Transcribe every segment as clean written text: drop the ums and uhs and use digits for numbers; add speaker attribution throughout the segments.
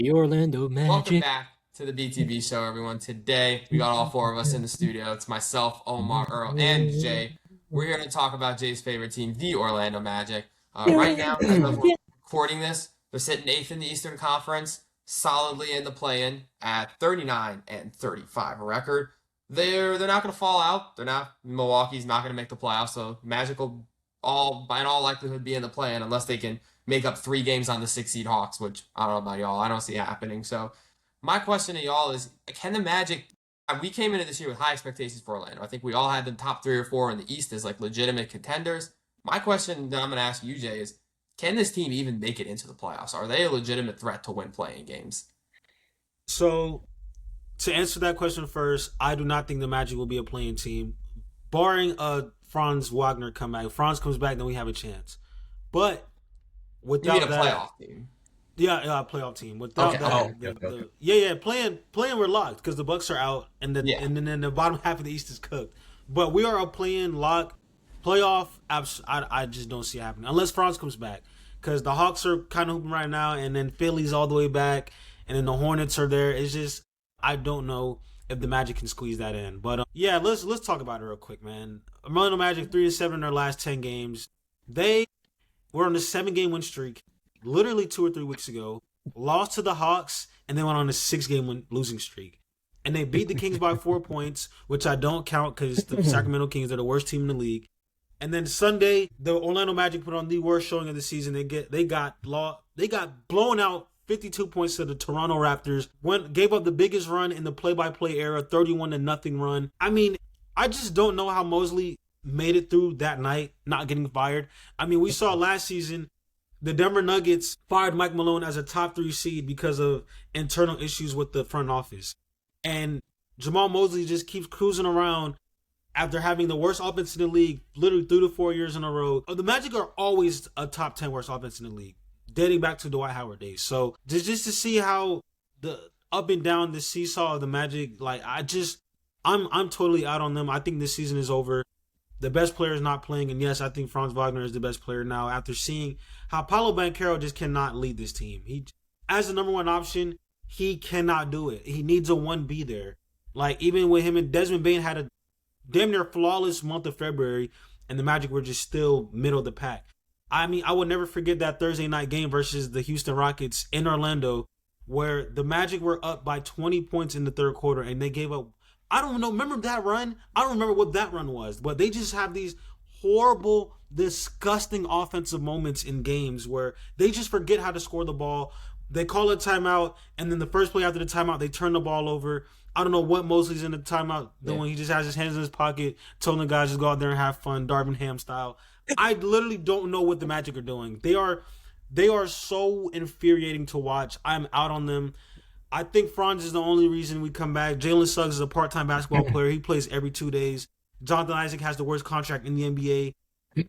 Speaker 1: The Orlando
Speaker 2: Welcome
Speaker 1: Magic.
Speaker 2: back to the BTB Show, everyone. Today, we got all four of us in the studio. It's myself, Omar, Earl, and Jay. We're here to talk about Jay's favorite team, the Orlando Magic. Right now, as of recording this, they're sitting eighth in the Eastern Conference, solidly in the play-in at 39 and 35 record. They're not going to fall out. They're not. Milwaukee's not going to make the playoffs, so Magic will in all likelihood be in the play-in unless they can make up 3 games on the 6 seed Hawks, which I don't know about y'all. I don't see it happening. So my question to y'all is, can the Magic, we came into this year with high expectations for Orlando. I think we all had them top 3 or 4 in the East as like legitimate contenders. My question that I'm going to ask you, Jay, is can this team even make it into the playoffs? Are they a legitimate threat to win playing games?
Speaker 3: So to answer that question first, I do not think the Magic will be a playing team, barring a Franz Wagner comeback. If Franz comes back, then we have a chance. But
Speaker 2: You mean a
Speaker 3: without that,
Speaker 2: playoff team?
Speaker 3: yeah, playoff team.
Speaker 2: Okay,
Speaker 3: Without
Speaker 2: okay.
Speaker 3: that, yeah, playing we're locked because the Bucks are out, and
Speaker 2: Yeah.
Speaker 3: then the bottom half of the East is cooked. But we are a playing lock. Playoff, I just don't see it happening unless Franz comes back, because the Hawks are kind of hooping right now, and then Philly's all the way back, and then the Hornets are there. It's just I don't know if the Magic can squeeze that in. But yeah, let's talk about it real quick, man. Orlando Magic 3-7 in their last 10 games. They were on a 7 game win streak, literally 2 or 3 weeks ago. Lost to the Hawks, and then went on a 6 game losing streak. And they beat the Kings by 4 points, which I don't count because the Sacramento Kings are the worst team in the league. And then Sunday, the Orlando Magic put on the worst showing of the season. They got blown out 52 points to the Toronto Raptors. Gave up the biggest run in the play-by-play era, 31-0 run. I mean, I just don't know how Mosley made it through that night, not getting fired. I mean, we saw last season the Denver Nuggets fired Mike Malone as a top 3 seed because of internal issues with the front office. And Jamal Mosley just keeps cruising around after having the worst offense in the league literally 3 to 4 years in a row. The Magic are always a top 10 worst offense in the league, dating back to Dwight Howard days. So just to see how the up and down the seesaw of the Magic, like I'm totally out on them. I think this season is over. The best player is not playing, and yes, I think Franz Wagner is the best player now after seeing how Paolo Banchero just cannot lead this team. He, as the number one option, he cannot do it. He needs a 1B there. Like, even with him and Desmond Bain had a damn near flawless month of February, and the Magic were just still middle of the pack. I mean, I will never forget that Thursday night game versus the Houston Rockets in Orlando, where the Magic were up by 20 points in the third quarter, and they gave up. I don't know. Remember that run? I don't remember what that run was, but they just have these horrible, disgusting offensive moments in games where they just forget how to score the ball. They call a timeout, and then the first play after the timeout, they turn the ball over. I don't know what Mosley's in the timeout doing. Yeah. He just has his hands in his pocket, telling the guys just go out there and have fun, Darvin Ham style. I literally don't know what the Magic are doing. They are so infuriating to watch. I'm out on them. I think Franz is the only reason we come back. Jalen Suggs is a part-time basketball player. He plays every 2 days. Jonathan Isaac has the worst contract in the NBA.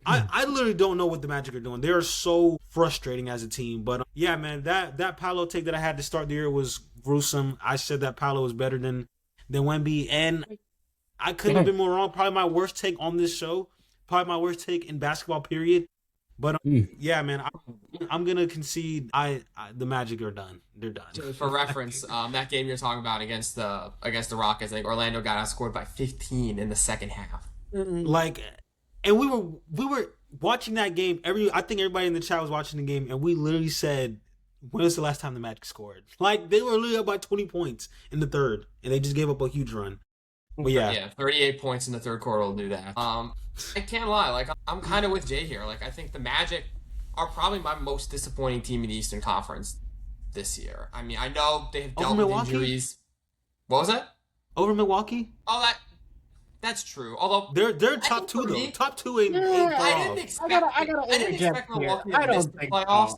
Speaker 3: I literally don't know what the Magic are doing. They are so frustrating as a team. But yeah, man, that Paolo take that I had to start the year was gruesome. I said that Paolo was better than Wemby, and I couldn't have been more wrong. Probably my worst take on this show. Probably my worst take in basketball, period. But yeah, man, I'm gonna concede. The Magic are done. They're done.
Speaker 2: For reference, that game you're talking about against the Rockets, I think Orlando got outscored by 15 in the second half.
Speaker 3: Like, and we were watching that game. I think everybody in the chat was watching the game, and we literally said, "When was the last time the Magic scored?" Like, they were literally up by 20 points in the third, and they just gave up a huge run. But yeah,
Speaker 2: 38 points in the third quarter will do that. I can't lie, like I'm kind of with Jay here. Like, I think the Magic are probably my most disappointing team in the Eastern Conference this year. I mean, I know they have dealt with injuries. What was that?
Speaker 3: Over Milwaukee?
Speaker 2: Oh, that's true. Although
Speaker 3: they're top 2 though. Top 2 ain't
Speaker 2: I didn't expect Milwaukee to miss the playoffs.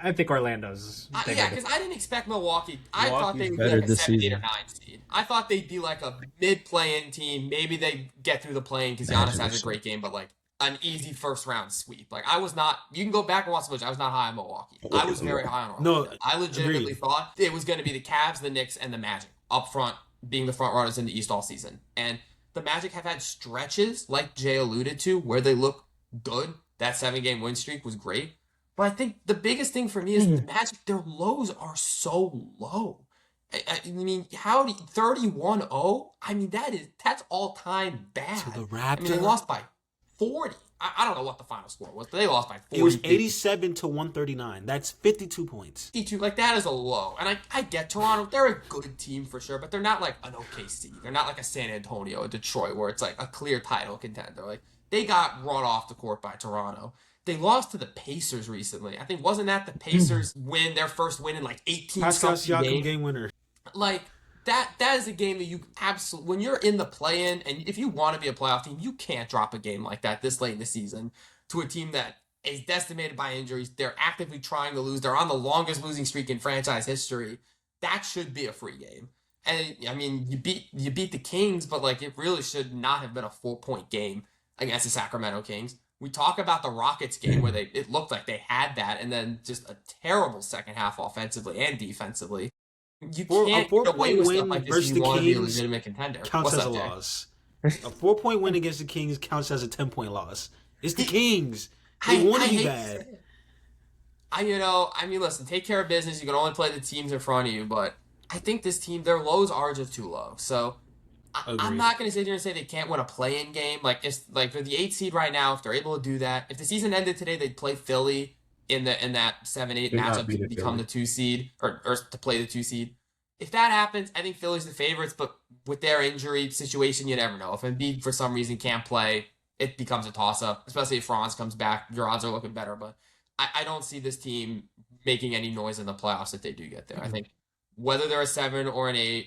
Speaker 1: I think Orlando's.
Speaker 2: Yeah, because I didn't expect Milwaukee. I thought they would be like a 7, 8, or 9 seed. I thought they'd be like a mid-play-in team. Maybe they get through the play-in because Giannis has a great game, but like an easy first-round sweep. Like, I was not. You can go back and watch the footage. I was not high on Milwaukee. I was very high on Orlando.
Speaker 3: No,
Speaker 2: I legitimately thought it was going to be the Cavs, the Knicks, and the Magic up front, being the front runners in the East all season. And the Magic have had stretches, like Jay alluded to, where they look good. That 7-game win streak was great. But I think the biggest thing for me is the Magic, their lows are so low. I mean, how do 31-0? I mean, that's all time bad.
Speaker 3: To the
Speaker 2: I mean, they
Speaker 3: Raptors.
Speaker 2: lost by 40. I don't know what the final score was, but they lost by 40.
Speaker 3: It was 87 to 139. That's 52 points.
Speaker 2: 52, like that is a low. And I get Toronto, they're a good team for sure, but they're not like an OKC. They're not like a San Antonio, a Detroit, where it's like a clear title contender. Like they got run off the court by Toronto. They lost to the Pacers recently. I think wasn't that the Pacers win their first win in like 18
Speaker 3: Pascal
Speaker 2: something
Speaker 3: Siakam
Speaker 2: games?
Speaker 3: game winner.
Speaker 2: Like that is a game that you absolutely, when you're in the play-in and if you want to be a playoff team, you can't drop a game like that this late in the season to a team that is decimated by injuries. They're actively trying to lose. They're on the longest losing streak in franchise history. That should be a free game. And I mean, you beat the Kings, but like it really should not have been a 4-point game against the Sacramento Kings. We talk about the Rockets game where it looked like they had that, and then just a terrible second half offensively and defensively. You can't get away with stuff like this if you want to be a legitimate contender.
Speaker 3: Counts as a loss. A 4-point win against the Kings counts as a 10-point loss. It's the Kings. They want to be bad.
Speaker 2: I mean, listen, take care of business. You can only play the teams in front of you, but I think this team, their lows are just too low. So I'm not going to sit here and say they can't win a play-in game. Like, they're the 8th seed right now. If they're able to do that, if the season ended today, they'd play Philly in that 7-8 matchup to become the 2 seed or to play the 2 seed. If that happens, I think Philly's the favorites, but with their injury situation, you never know. If Embiid for some reason can't play, it becomes a toss-up, especially if Franz comes back. Your odds are looking better, but I don't see this team making any noise in the playoffs if they do get there. I think whether they're a 7 or an 8,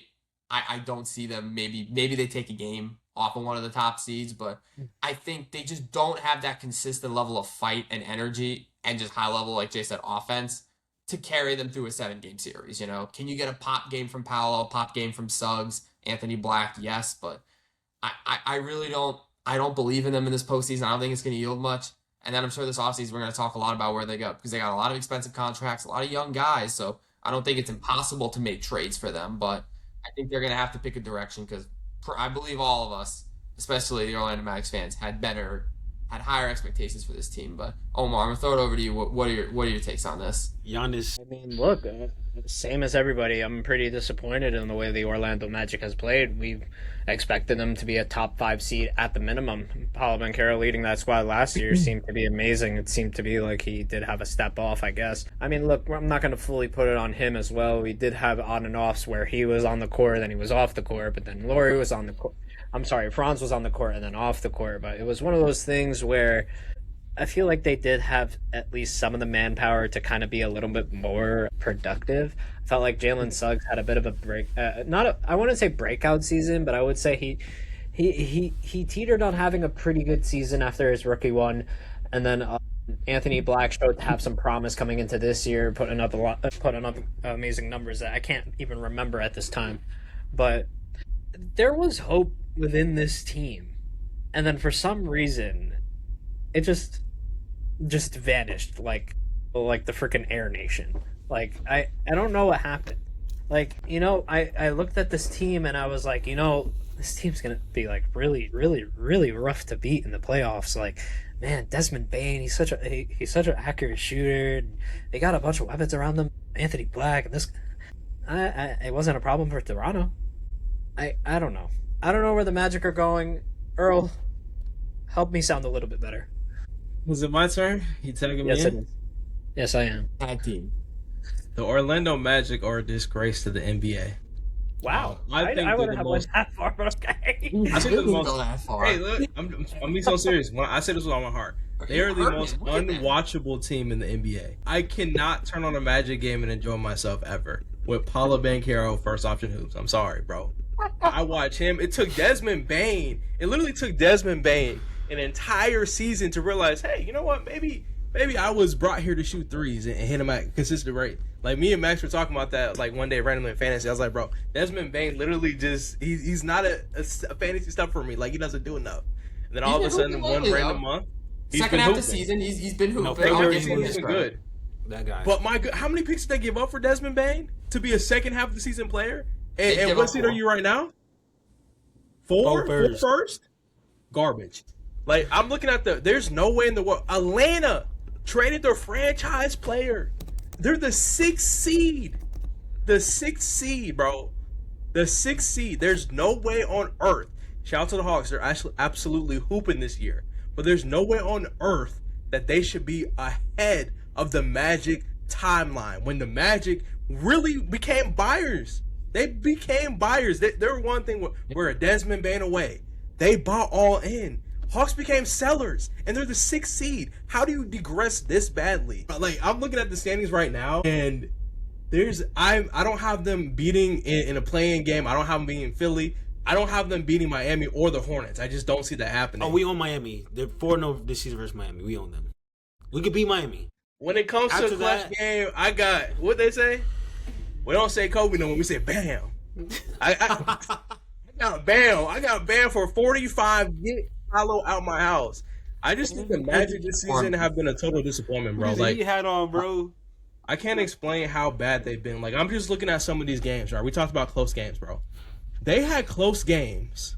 Speaker 2: I don't see them. Maybe they take a game off of one of the top seeds, but I think they just don't have that consistent level of fight and energy and just high level, like Jay said, offense to carry them through a 7-game series. You know, can you get a pop game from Paolo, pop game from Suggs, Anthony Black? Yes, but I really don't. I don't believe in them in this postseason. I don't think it's going to yield much. And then I'm sure this offseason we're going to talk a lot about where they go because they got a lot of expensive contracts, a lot of young guys. So I don't think it's impossible to make trades for them, but I think they're going to have to pick a direction because I believe all of us, especially the Orlando Magic fans, had higher expectations for this team. But Omar, I'm gonna throw it over to you. What are your takes on this?
Speaker 3: Giannis.
Speaker 4: I mean, look, same as everybody. I'm pretty disappointed in the way the Orlando Magic has played. We expected them to be a top 5 seed at the minimum. Paolo Banchero leading that squad last year seemed to be amazing. It seemed to be like he did have a step off, I guess. I mean, look, I'm not going to fully put it on him as well. We did have on and offs where he was on the court, then he was off the court, but then Laurie was on the court. I'm sorry, Franz was on the court and then off the court, but it was one of those things where I feel like they did have at least some of the manpower to kind of be a little bit more productive. I felt like Jalen Suggs had a bit of a break, I wouldn't say breakout season, but I would say he teetered on having a pretty good season after his rookie one, and then Anthony Black showed to have some promise coming into this year, putting up amazing numbers that I can't even remember at this time, but there was hope within this team, and then for some reason it just vanished like the freaking Air Nation. Like I don't know what happened. Like, you know, I looked at this team and I was like, you know, this team's gonna be like really, really, really rough to beat in the playoffs. Like, man, Desmond Bane, he's such an accurate shooter. And they got a bunch of weapons around them. Anthony Black and this, it wasn't a problem for Toronto. I don't know. I don't know where the Magic are going. Earl, help me sound a little bit better.
Speaker 5: Was it my turn? You tagging me
Speaker 4: Yes, it
Speaker 5: in?
Speaker 4: is. Yes, I am.
Speaker 2: Tag team.
Speaker 5: The Orlando Magic are a disgrace to the NBA.
Speaker 4: Wow.
Speaker 5: I think
Speaker 4: I
Speaker 5: they're
Speaker 4: wouldn't
Speaker 5: the
Speaker 4: have
Speaker 5: most.
Speaker 4: went that far, but okay.
Speaker 5: I think they're the
Speaker 2: Go
Speaker 5: most.
Speaker 2: that far.
Speaker 5: Hey, look, I'm being so serious. When I say this with all my heart, they are the most unwatchable team in the NBA. I cannot turn on a Magic game and enjoy myself ever with Paolo Banchero first option hoops. I'm sorry, bro. I watch him. It took Desmond Bane. It literally took Desmond Bane an entire season to realize, hey, you know what? Maybe I was brought here to shoot threes and hit them at a consistent rate. Like, me and Max were talking about that like one day randomly in fantasy. I was like, bro, Desmond Bane literally just he's not a fantasy stuff for me. Like, he doesn't do enough. And then all of a sudden, one random month,
Speaker 2: second half of the season, he's been hooping.
Speaker 3: No,
Speaker 5: February
Speaker 3: I'll give him
Speaker 5: he's
Speaker 3: this
Speaker 5: been good.
Speaker 3: That guy.
Speaker 5: But how many picks did they give up for Desmond Bane to be a second half of the season player?
Speaker 2: They
Speaker 5: And
Speaker 2: give
Speaker 5: what
Speaker 2: up
Speaker 5: seed
Speaker 2: 4.
Speaker 5: are you right now? 4
Speaker 3: first.
Speaker 5: first? Garbage. Like, I'm looking at there's no way in the world. Atlanta, traded their franchise player. They're the 6th seed. The 6th seed, bro. The 6th seed. There's no way on earth. Shout out to the Hawks. They're actually absolutely hooping this year. But there's no way on earth that they should be ahead of the Magic timeline when the Magic really became buyers. They became buyers. They're one thing where Desmond Bain away. They bought all in. Hawks became sellers, and they're the 6th seed. How do you digress this badly? Like, I'm looking at the standings right now, and I don't have them beating in a play-in game. I don't have them beating Philly. I don't have them beating Miami or the Hornets. I just don't see that happening.
Speaker 3: Oh, we own Miami. They're 4-0 this season versus Miami. We own them. We could beat Miami.
Speaker 5: When it comes to a clutch game, I got what they say. We don't say Kobe no more. We say Bam. I got Bam. I got Bam for 45. Get Hollow out my house. I just think the Magic this season have been a total disappointment, bro. Like,
Speaker 3: he had on, bro.
Speaker 5: I can't explain how bad they've been. Like, I'm just looking at some of these games, right? We talked about close games, bro. They had close games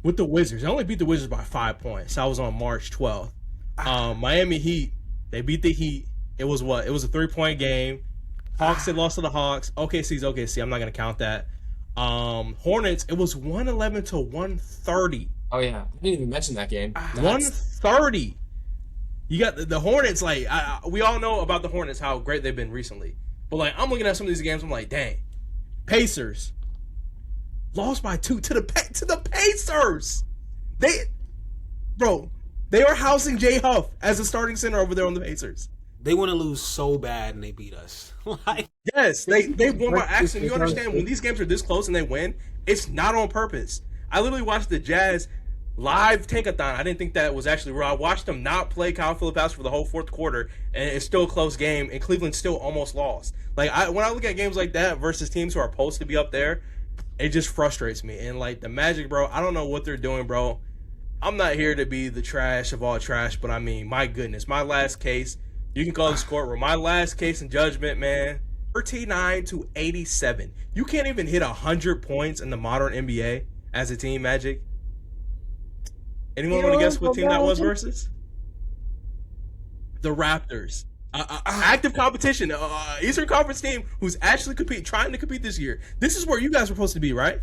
Speaker 5: with the Wizards. They only beat the Wizards by 5 points. That was on March 12th. Miami Heat, they beat the Heat. It was what? It was a 3-point game. Hawks, they lost to the Hawks. OKC's OKC. I'm not going to count that. Hornets, it was 111 to 130.
Speaker 2: Oh, yeah. I didn't even mention that game.
Speaker 5: 130. You got the Hornets, like, we all know about the Hornets, how great they've been recently. But, like, I'm looking at some of these games, I'm like, dang. Pacers. Lost by 2 to the Pacers. They are housing Jay Huff as a starting center over there on the Pacers.
Speaker 3: They want to lose so bad and they beat us. Like,
Speaker 5: yes, they won by accident. You understand, when these games are this close and they win, it's not on purpose. I literally watched the Jazz live tankathon. I didn't think that was actually real. I watched them not play Kyle Filipowski for the whole fourth quarter, and it's still a close game, and Cleveland still almost lost. Like, when I look at games like that versus teams who are supposed to be up there, it just frustrates me. And, like, the Magic, bro, I don't know what they're doing, bro. I'm not here to be the trash of all trash, but, I mean, my goodness, my last case, you can call this courtroom. My last case in judgment, man, 39 to 87. You can't even hit 100 points in the modern NBA as a team, Magic. Anyone want to guess what team that was versus? The Raptors. Active competition. Eastern Conference team who's actually trying to compete this year. This is where you guys were supposed to be, right?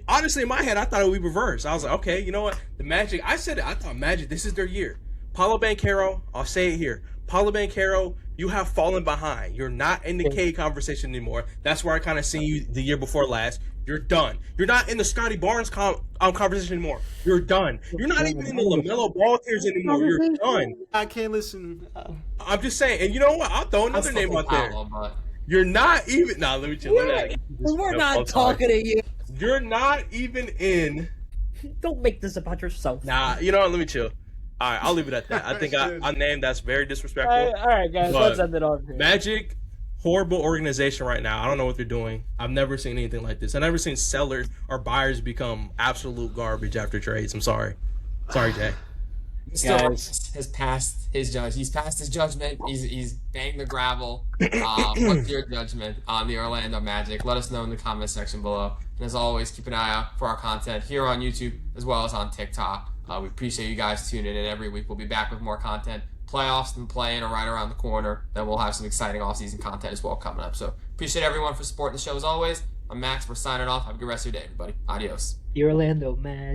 Speaker 5: Honestly, in my head, I thought it would be reversed. I was like, okay, you know what? The Magic, I said it. I thought Magic, this is their year. Paolo Banchero, I'll say it here. Paolo Banchero, you have fallen behind. You're not in the K conversation anymore. That's where I kind of seen you the year before last. You're done. You're not in the Scotty Barnes conversation anymore. You're done. You're not even in the LaMelo Ball tiers anymore. You're done.
Speaker 3: I can't listen.
Speaker 5: I'm just saying. And you know what? I'll throw another name out there. You're not even. Nah, let me chill.
Speaker 6: We're not talking to you.
Speaker 5: You're not even in.
Speaker 6: Don't make this about yourself.
Speaker 5: Nah, you know what? Let me chill. All right, I'll leave it at that. I think I named that's very disrespectful.
Speaker 6: All right, guys, let's end it on here.
Speaker 5: Magic, horrible organization right now. I don't know what they're doing. I've never seen anything like this. I've never seen sellers or buyers become absolute garbage after trades. I'm sorry. Sorry, Jay.
Speaker 2: Guys has passed his judge. He's passed his judgment. He's banged the gravel. What's your judgment on the Orlando Magic? Let us know in the comment section below. And as always, keep an eye out for our content here on YouTube as well as on TikTok. We appreciate you guys tuning in every week. We'll be back with more content. Playoffs and playing are right around the corner. Then we'll have some exciting off-season content as well coming up. So appreciate everyone for supporting the show as always. I'm Max. We're signing off. Have a good rest of your day, everybody. Adios.
Speaker 6: The Orlando Magic.